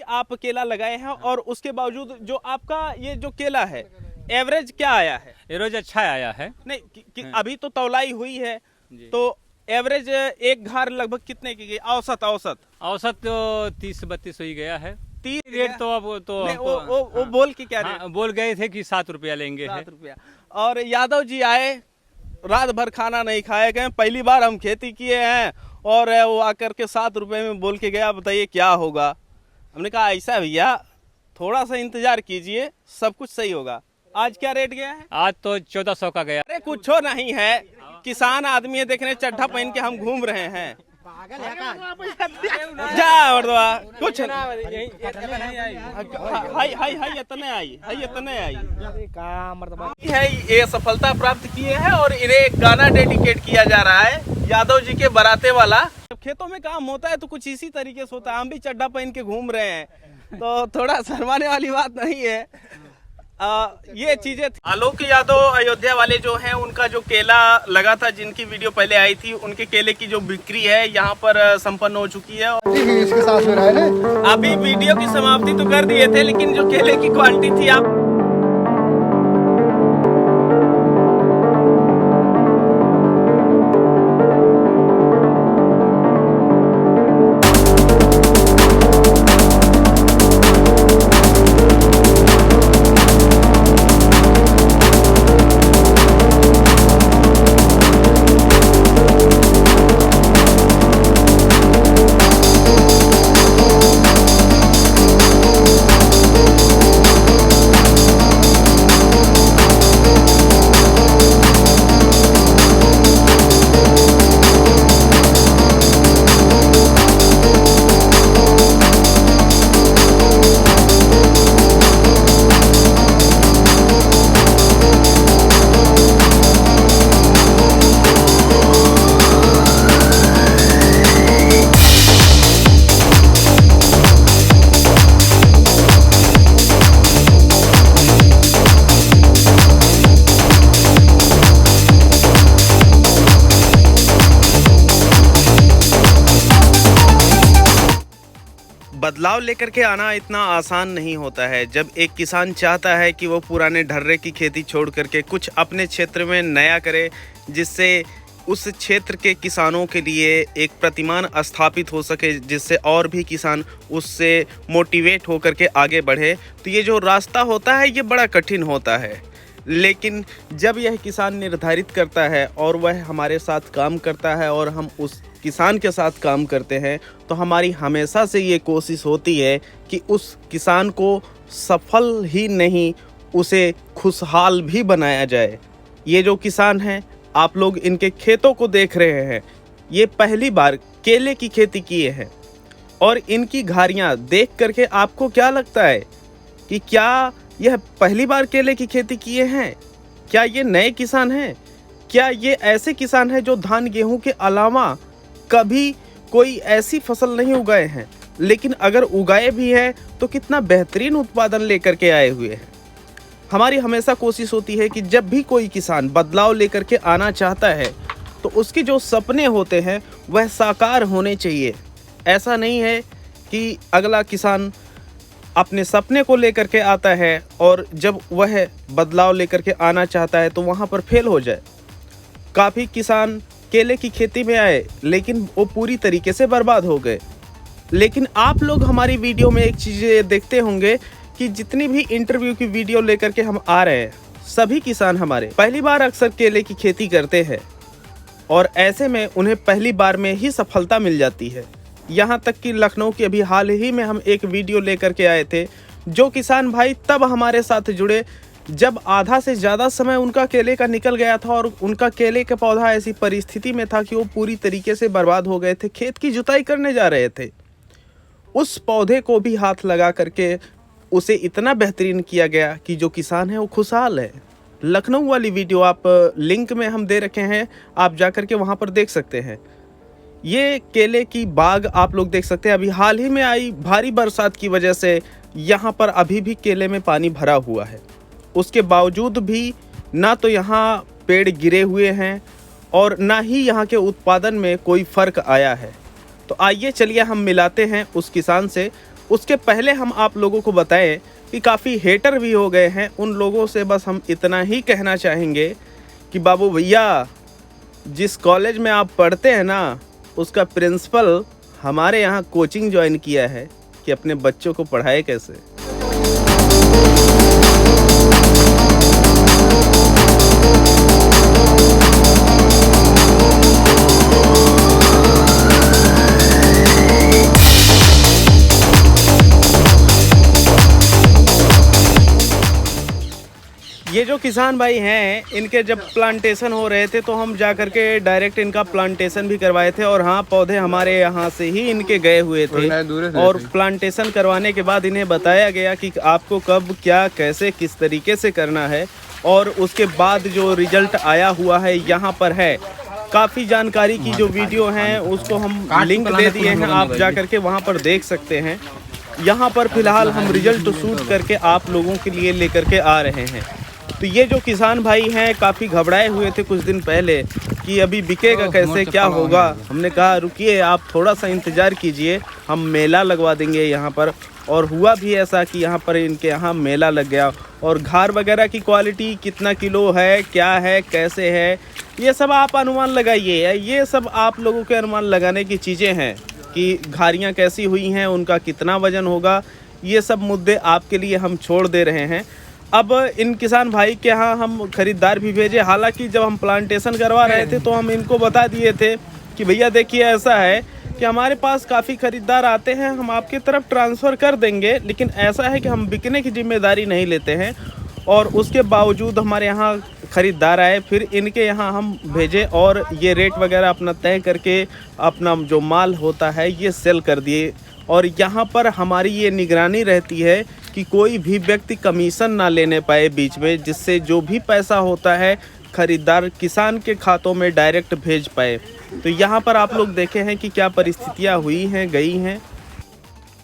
आप केला लगाए हैं और उसके बावजूद जो आपका ये जो केला है एवरेज क्या आया है? एवरेज अच्छा आया है। नहीं अभी तो तौलाई हुई है तो एवरेज एक घार लगभग कितने की गई? औसत औसत तो 30-32 ही गया है। 30 रेट तो अब तो वो बोल के क्या रेट? बोल गए थे कि 7 रुपया लेंगे। 7 रुपया। और यादव जी आए, रात भर खाना नहीं खाए गए, पहली बार हम खेती किए हैं और वो आकर के 7 रुपए में बोल के गया, बताइए क्या होगा। हमने कहा ऐसा भैया थोड़ा सा इंतजार कीजिए, सब कुछ सही होगा। आज क्या रेट गया है? आज तो 1400 का गया। अरे कुछ नहीं है, किसान आदमी है, देखने चड्ढा पहन के हम घूम रहे हैं। जा मर्दवा कुछ है ये सफलता प्राप्त किए हैं और इन्हें एक गाना डेडिकेट किया जा रहा है यादव जी के बराते वाला। जब खेतों में काम होता है तो कुछ इसी तरीके से होता है, हम भी चड्ढा पहन के घूम रहे हैं तो थोड़ा शर्माने वाली बात नहीं है। ये चीजें थी। आलोक यादव अयोध्या वाले जो हैं उनका जो केला लगा था, जिनकी वीडियो पहले आई थी, उनके केले की जो बिक्री है यहाँ पर संपन्न हो चुकी है। इसके साथ में रहा है। अभी वीडियो की समाप्ति तो कर दिए थे, लेकिन जो केले की क्वांटिटी थी आप बदलाव लेकर के आना इतना आसान नहीं होता है। जब एक किसान चाहता है कि वो पुराने ढर्रे की खेती छोड़ करके कुछ अपने क्षेत्र में नया करे, जिससे उस क्षेत्र के किसानों के लिए एक प्रतिमान स्थापित हो सके, जिससे और भी किसान उससे मोटिवेट होकर के आगे बढ़े, तो ये जो रास्ता होता है ये बड़ा कठिन होता है। लेकिन जब यह किसान निर्धारित करता है और वह हमारे साथ काम करता है और हम उस किसान के साथ काम करते हैं, तो हमारी हमेशा से ये कोशिश होती है कि उस किसान को सफल ही नहीं, उसे खुशहाल भी बनाया जाए। ये जो किसान हैं, आप लोग इनके खेतों को देख रहे हैं, ये पहली बार केले की खेती किए हैं और इनकी घारियाँ देख करके आपको क्या लगता है कि क्या यह पहली बार केले की खेती किए हैं? क्या ये नए किसान हैं? क्या ये ऐसे किसान हैं जो धान गेहूं के अलावा कभी कोई ऐसी फसल नहीं उगाए हैं, लेकिन अगर उगाए भी हैं तो कितना बेहतरीन उत्पादन लेकर के आए हुए हैं? हमारी हमेशा कोशिश होती है कि जब भी कोई किसान बदलाव लेकर के आना चाहता है तो उसके जो सपने होते हैं वह साकार होने चाहिए। ऐसा नहीं है कि अगला किसान अपने सपने को लेकर के आता है और जब वह बदलाव लेकर के आना चाहता है तो वहाँ पर फेल हो जाए। काफ़ी किसान केले की खेती में आए लेकिन वो पूरी तरीके से बर्बाद हो गए। लेकिन आप लोग हमारी वीडियो में एक चीज़ देखते होंगे कि जितनी भी इंटरव्यू की वीडियो लेकर के हम आ रहे हैं, सभी किसान हमारे पहली बार अक्सर केले की खेती करते हैं और ऐसे में उन्हें पहली बार में ही सफलता मिल जाती है। यहाँ तक कि लखनऊ के अभी हाल ही में हम एक वीडियो लेकर के आए थे, जो किसान भाई तब हमारे साथ जुड़े जब आधा से ज़्यादा समय उनका केले का निकल गया था और उनका केले का पौधा ऐसी परिस्थिति में था कि वो पूरी तरीके से बर्बाद हो गए थे। खेत की जुताई करने जा रहे थे, उस पौधे को भी हाथ लगा करके उसे इतना बेहतरीन किया गया कि जो किसान है वो खुशहाल है। लखनऊ वाली वीडियो आप लिंक में हम दे रखे हैं, आप जा कर के वहाँ पर देख सकते हैं। ये केले की बाग आप लोग देख सकते हैं। अभी हाल ही में आई भारी बरसात की वजह से यहाँ पर अभी भी केले में पानी भरा हुआ है। उसके बावजूद भी ना तो यहाँ पेड़ गिरे हुए हैं और ना ही यहाँ के उत्पादन में कोई फ़र्क आया है। तो आइए चलिए हम मिलाते हैं उस किसान से उसके पहले हम आप लोगों को बताएं कि काफ़ी हेटर भी हो गए हैं। उन लोगों से बस हम इतना ही कहना चाहेंगे कि बाबू भैया, जिस कॉलेज में आप पढ़ते हैं ना, उसका प्रिंसिपल हमारे यहाँ कोचिंग ज्वाइन किया है कि अपने बच्चों को पढ़ाए कैसे। ये जो किसान भाई हैं, इनके जब प्लांटेशन हो रहे थे तो हम जा कर के डायरेक्ट इनका प्लांटेशन भी करवाए थे। और हाँ, पौधे हमारे यहाँ से ही इनके गए हुए थे और प्लांटेशन करवाने के बाद इन्हें बताया गया कि आपको कब, क्या, कैसे, किस तरीके से करना है। और उसके बाद जो रिजल्ट आया हुआ है यहाँ पर है। काफ़ी जानकारी की जो वीडियो हैं उसको हम लिंक दे दिए हैं, आप जा कर के वहाँ पर देख सकते हैं। यहाँ पर फिलहाल हम रिजल्ट शूट करके आप लोगों के लिए लेकर के आ रहे हैं। तो ये जो किसान भाई हैं काफ़ी घबराए हुए थे कुछ दिन पहले कि अभी बिकेगा कैसे, क्या होगा। हमने कहा रुकिए, आप थोड़ा सा इंतज़ार कीजिए, हम मेला लगवा देंगे यहाँ पर। और हुआ भी ऐसा कि यहाँ पर इनके यहाँ मेला लग गया। और घार वगैरह की क्वालिटी कितना किलो है, क्या है, कैसे है, ये सब आप अनुमान लगाइए। ये सब आप लोगों के अनुमान लगाने की चीज़ें हैं कि घारियाँ कैसी हुई हैं, उनका कितना वज़न होगा। ये सब मुद्दे आपके लिए हम छोड़ दे रहे हैं। अब इन किसान भाई के यहाँ हम ख़रीदार भी भेजे। हालांकि जब हम प्लांटेशन करवा रहे थे तो हम इनको बता दिए थे कि भैया देखिए, ऐसा है कि हमारे पास काफ़ी ख़रीदार आते हैं, हम आपकी तरफ ट्रांसफ़र कर देंगे, लेकिन ऐसा है कि हम बिकने की जिम्मेदारी नहीं लेते हैं। और उसके बावजूद हमारे यहाँ ख़रीदार आए, फिर इनके यहाँ हम भेजे और ये रेट वगैरह अपना तय करके अपना जो माल होता है ये सेल कर दिए। और यहाँ पर हमारी ये निगरानी रहती है कि कोई भी व्यक्ति कमीशन ना लेने पाए बीच में, जिससे जो भी पैसा होता है खरीदार किसान के खातों में डायरेक्ट भेज पाए। तो यहाँ पर आप लोग देखे हैं कि क्या परिस्थितियाँ हुई हैं, गई हैं।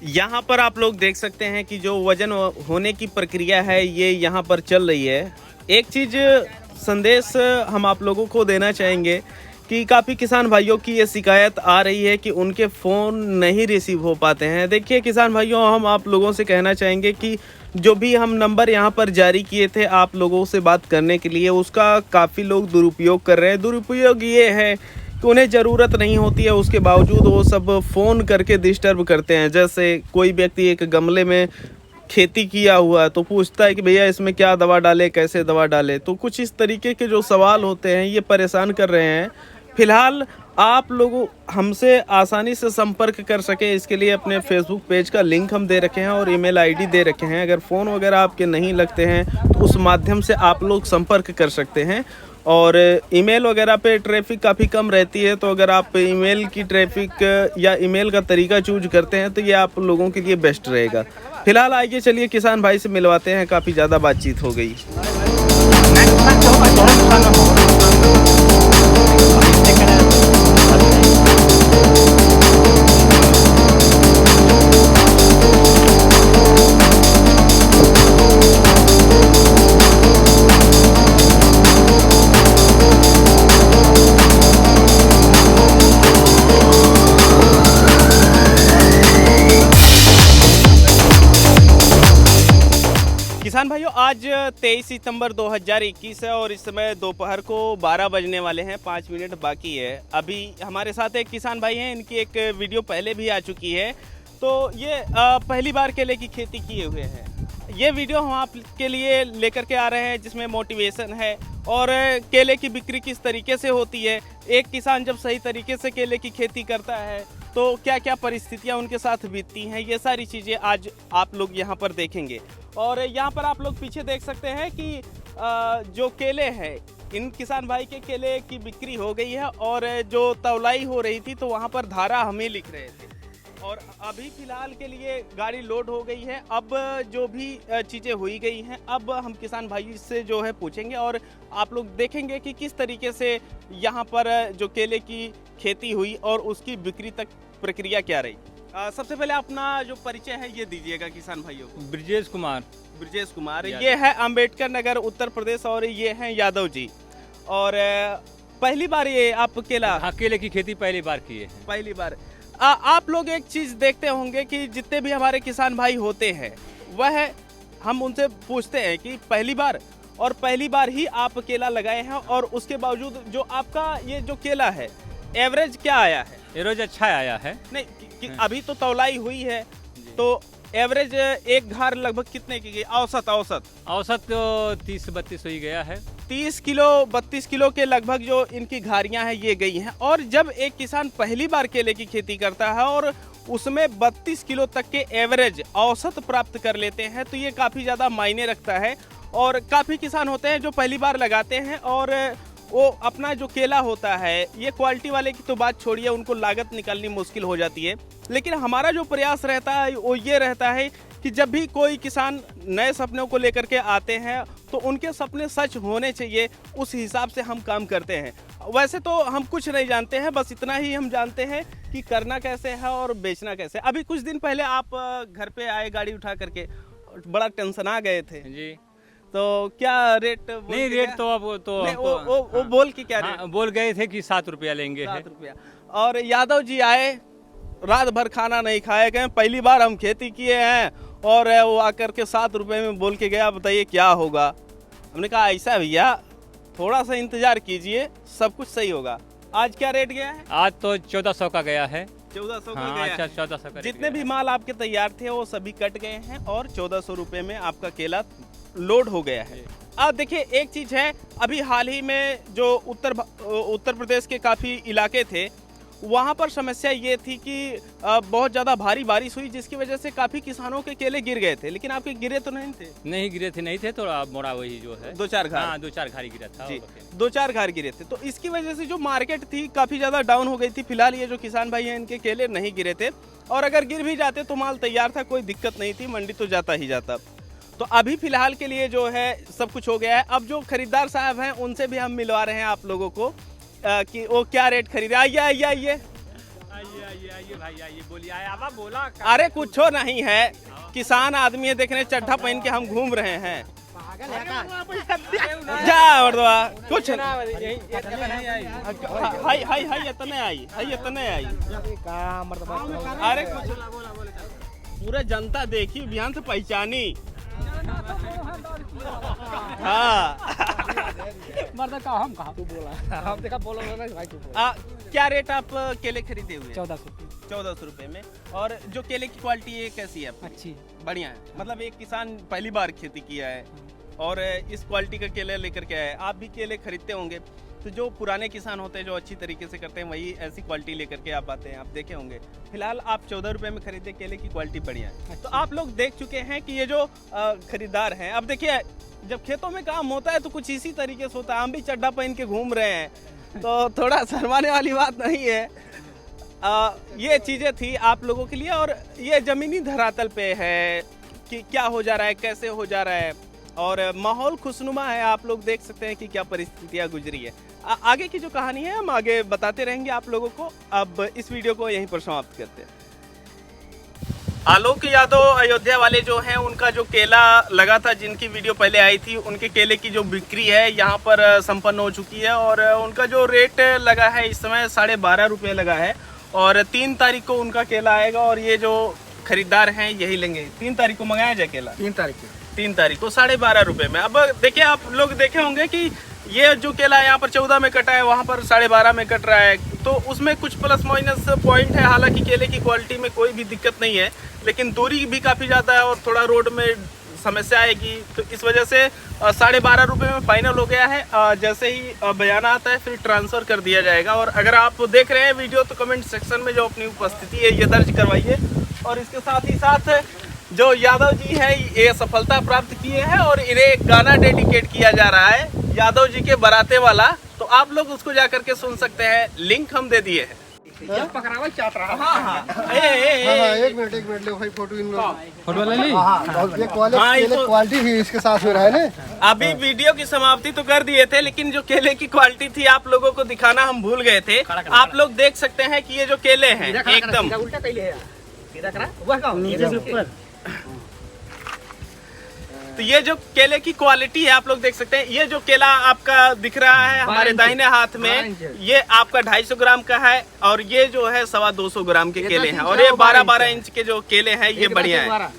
यहाँ पर आप लोग देख सकते हैं कि जो वज़न होने की प्रक्रिया है ये यहाँ पर चल रही है। एक चीज़ संदेश हम आप लोगों को देना चाहेंगे कि काफ़ी किसान भाइयों की ये शिकायत आ रही है कि उनके फ़ोन नहीं रिसीव हो पाते हैं। देखिए किसान भाइयों, हम आप लोगों से कहना चाहेंगे कि जो भी हम नंबर यहाँ पर जारी किए थे आप लोगों से बात करने के लिए, उसका काफ़ी लोग दुरुपयोग कर रहे हैं। दुरुपयोग ये है कि उन्हें ज़रूरत नहीं होती है, उसके बावजूद वो सब फ़ोन करके डिस्टर्ब करते हैं। जैसे कोई व्यक्ति एक गमले में खेती किया हुआ है तो पूछता है कि भैया इसमें क्या दवा डाले, कैसे दवा डाले। तो कुछ इस तरीके के जो सवाल होते हैं ये परेशान कर रहे हैं। फिलहाल आप लोग हमसे आसानी से संपर्क कर सके इसके लिए अपने फेसबुक पेज का लिंक हम दे रखे हैं और ईमेल आईडी दे रखे हैं। अगर फ़ोन वगैरह आपके नहीं लगते हैं तो उस माध्यम से आप लोग संपर्क कर सकते हैं। और ईमेल वगैरह पे ट्रैफिक काफ़ी कम रहती है, तो अगर आप ईमेल की ट्रैफिक या ईमेल का तरीका चूज करते हैं तो ये आप लोगों के लिए बेस्ट रहेगा। फिलहाल आइए चलिए किसान भाई से मिलवाते हैं, काफ़ी ज़्यादा बातचीत हो गई। किसान भाइयों, आज 23 सितंबर 2021 है और इस समय दोपहर को 12 बजने वाले हैं, 5 मिनट बाकी है। अभी हमारे साथ एक किसान भाई हैं, इनकी एक वीडियो पहले भी आ चुकी है। तो ये पहली बार केले की खेती किए हुए हैं। ये वीडियो हम आपके लिए लेकर के आ रहे हैं जिसमें मोटिवेशन है और केले की बिक्री किस तरीके से होती है। एक किसान जब सही तरीके से केले की खेती करता है तो क्या क्या परिस्थितियां उनके साथ बीतती हैं, ये सारी चीज़ें आज आप लोग यहाँ पर देखेंगे। और यहाँ पर आप लोग पीछे देख सकते हैं कि जो केले हैं, इन किसान भाई के केले की बिक्री हो गई है और जो तौलाई हो रही थी तो वहाँ पर धारा हम ही लिख रहे थे। और अभी फ़िलहाल के लिए गाड़ी लोड हो गई है। अब जो भी चीज़ें हुई गई हैं अब हम किसान भाई से जो है पूछेंगे और आप लोग देखेंगे कि किस तरीके से यहाँ पर जो केले की खेती हुई और उसकी बिक्री तक प्रक्रिया क्या रही। सबसे पहले अपना जो परिचय है ये दीजिएगा किसान भाइयों को। ब्रजेश कुमार। ब्रजेश कुमार, ये है अंबेडकर नगर उत्तर प्रदेश और ये हैं यादव जी। और पहली बार ये आप केला? हाँ, केले की खेती पहली बार की है। पहली बार। आप लोग एक चीज़ देखते होंगे कि जितने भी हमारे किसान भाई होते हैं वह हम उनसे पूछते हैं कि पहली बार ही आप केला लगाए हैं और उसके बावजूद जो आपका ये जो केला है एवरेज क्या आया है? ये रोज अच्छा आया है। नहीं अभी तो तौलाई हुई है तो एवरेज एक घार लगभग कितने की गई? औसत तो 30-32 ही गया है। 30 किलो 32 किलो के लगभग जो इनकी घारियां हैं ये गई हैं। और जब एक किसान पहली बार केले की खेती करता है और उसमें 32 किलो तक के एवरेज औसत प्राप्त कर लेते हैं तो ये काफ़ी ज़्यादा मायने रखता है। और काफ़ी किसान होते हैं जो पहली बार लगाते हैं और वो अपना जो केला होता है ये क्वालिटी वाले की तो बात छोड़िए, उनको लागत निकालनी मुश्किल हो जाती है। लेकिन हमारा जो प्रयास रहता है वो ये रहता है कि जब भी कोई किसान नए सपनों को लेकर के आते हैं तो उनके सपने सच होने चाहिए, उस हिसाब से हम काम करते हैं। वैसे तो हम कुछ नहीं जानते हैं, बस इतना ही हम जानते हैं कि करना कैसे है और बेचना कैसे। अभी कुछ दिन पहले आप घर पे आए गाड़ी उठा करके, बड़ा टेंशन आ गए थे जी। तो क्या रेट नहीं रेट तो अब तो नहीं, हमको वो बोल के क्या रेट? हाँ, बोल गए थे कि 7 रुपया लेंगे। 7 रुपया। और यादव जी आए, रात भर खाना नहीं खाए, गए पहली बार हम खेती किए हैं और वो आकर के 7 रुपये में बोल के गया, बताइए क्या होगा। हमने कहा ऐसा भैया थोड़ा सा इंतजार कीजिए, सब कुछ सही होगा। आज क्या रेट गया है? आज तो 1400 का गया है। 1400 का हाँ, गया अच्छा है। 1400 का जितने भी माल आपके तैयार थे वो सभी कट गए हैं और 1400 रुपये में आपका केला लोड हो गया है। अब देखिए एक चीज़ है, अभी हाल ही में जो उत्तर प्रदेश के काफ़ी इलाके थे वहाँ पर समस्या ये थी कि बहुत ज़्यादा भारी बारिश हुई जिसकी वजह से काफ़ी किसानों के केले गिर गए थे। लेकिन आपके गिरे तो नहीं थे? नहीं गिरे थे, नहीं थे, थोड़ा मोड़ा वही जो है 2-4 घार। हाँ 2-4 घारी गिरा था जी, 2-4 घार गिरे थे। तो इसकी वजह से जो मार्केट थी काफ़ी ज़्यादा डाउन हो गई थी। फिलहाल ये जो किसान भाई हैं इनके केले नहीं गिरे थे और अगर गिर भी जाते तो माल तैयार था, कोई दिक्कत नहीं थी, मंडी तो जाता ही जाता। तो अभी फिलहाल के लिए जो है सब कुछ हो गया है। अब जो खरीदार साहब हैं उनसे भी हम मिलवा रहे हैं आप लोगों को कि वो क्या रेट खरीदे। आइए भाई आइए, बोलिए आया बोला। अरे कुछ नहीं है, किसान आदमी है, देखने चड्ढा पहन के हम घूम रहे हैं। जा मर्दवा कुछ हाय इतने आई। अरे कुछ पूरा जनता देखी बिहान से पहचानी। हाँ क्या रेट आप केले खरीदे हुए? 1400 रुपए में। और जो केले की क्वालिटी है कैसी है आपकी? अच्छी बढ़िया है। मतलब एक किसान पहली बार खेती किया है और इस क्वालिटी का केले लेकर के आए। आप भी केले खरीदते होंगे तो जो पुराने किसान होते हैं जो अच्छी तरीके से करते हैं वही ऐसी क्वालिटी लेकर के आप आते हैं, आप देखे होंगे। फिलहाल आप 14 रुपए में खरीदे केले की क्वालिटी बढ़िया है। तो आप लोग देख चुके हैं कि ये जो खरीदार हैं, अब देखिए जब खेतों में काम होता है तो कुछ इसी तरीके से होता है। हम भी चड्ढा पहन के घूम रहे हैं तो थोड़ा शर्माने वाली बात नहीं है। ये चीज़ें थी आप लोगों के लिए और ये ज़मीनी धरातल पे है कि क्या हो जा रहा है, कैसे हो जा रहा है और माहौल खुशनुमा है। आप लोग देख सकते हैं कि क्या परिस्थितियाँ गुजरी है। आगे की जो कहानी है हम आगे बताते रहेंगे आप लोगों को। अब इस वीडियो को यहीं पर समाप्त करते हैं। आलोक यादव अयोध्या वाले जो हैं उनका जो केला लगा था, जिनकी वीडियो पहले आई थी, उनके केले की जो बिक्री है यहाँ पर संपन्न हो चुकी है और उनका जो रेट लगा है इस समय 12.5 रुपये लगा है और 3 तारीख को उनका केला आएगा और ये जो खरीदार हैं यही लेंगे। 3 तारीख को मंगाया जाए केला? 3 तारीख को 3 तारीख को 12.5 रुपये में। अब देखिए आप लोग देखे होंगे कि ये जो केला यहाँ पर 14 में कटा है, वहाँ पर 12.5 में कट रहा है, तो उसमें कुछ प्लस माइनस पॉइंट है। हालांकि केले की क्वालिटी में कोई भी दिक्कत नहीं है, लेकिन दूरी भी काफ़ी ज़्यादा है और थोड़ा रोड में समस्या आएगी, तो इस वजह से 12.5 रुपये में फाइनल हो गया है। जैसे ही बयान आता है फिर ट्रांसफ़र कर दिया जाएगा। और अगर आप देख रहे हैं वीडियो तो कमेंट सेक्शन में जो अपनी उपस्थिति है ये दर्ज करवाइए। और इसके साथ ही साथ जो यादव जी हैं ये सफलता प्राप्त किए हैं और इन्हें एक गाना डेडिकेट किया जा रहा है यादव जी के बराते वाला, तो आप लोग उसको जा करके सुन सकते हैं, लिंक हम दे दिए हैं। पकड़ावा चाट रहा। हाँ एक मिनट ले भाई, फोटो इन फोटो ले ली। ये क्वालिटी भी इसके साथ में रहा है ना। अभी वीडियो की समाप्ति तो कर दिए थे, लेकिन जो केले की क्वालिटी थी आप लोगों को दिखाना हम भूल गए थे। आप लोग देख सकते हैं कि ये जो केले हैं एकदम तो ये जो केले की क्वालिटी है आप लोग देख सकते हैं। ये जो केला आपका दिख रहा है हमारे दाहिने हाथ में, ये आपका 250 ग्राम का है और ये जो है 225 ग्राम के केले हैं। और ये 12-12 इंच के जो केले हैं ये बढ़िया है।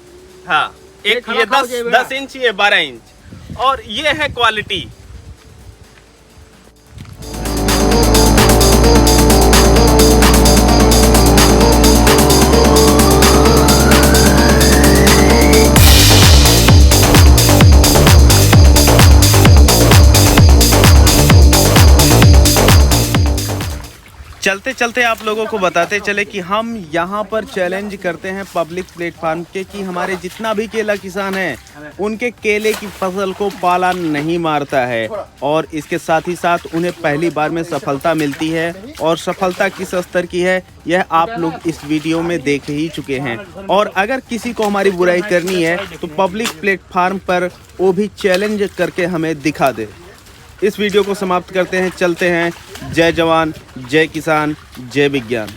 हाँ, एक ये 10 इंच, ये 12 इंच, और ये है क्वालिटी। चलते चलते आप लोगों को बताते चले कि हम यहाँ पर चैलेंज करते हैं पब्लिक प्लेटफार्म के कि हमारे जितना भी केला किसान है उनके केले की फसल को पाला नहीं मारता है, और इसके साथ ही साथ उन्हें पहली बार में सफलता मिलती है। और सफलता किस स्तर की है यह आप लोग इस वीडियो में देख ही चुके हैं। और अगर किसी को हमारी बुराई करनी है तो पब्लिक प्लेटफार्म पर वो भी चैलेंज करके हमें दिखा दे। इस वीडियो को समाप्त करते हैं, चलते हैं। जय जवान, जय किसान, जय विज्ञान।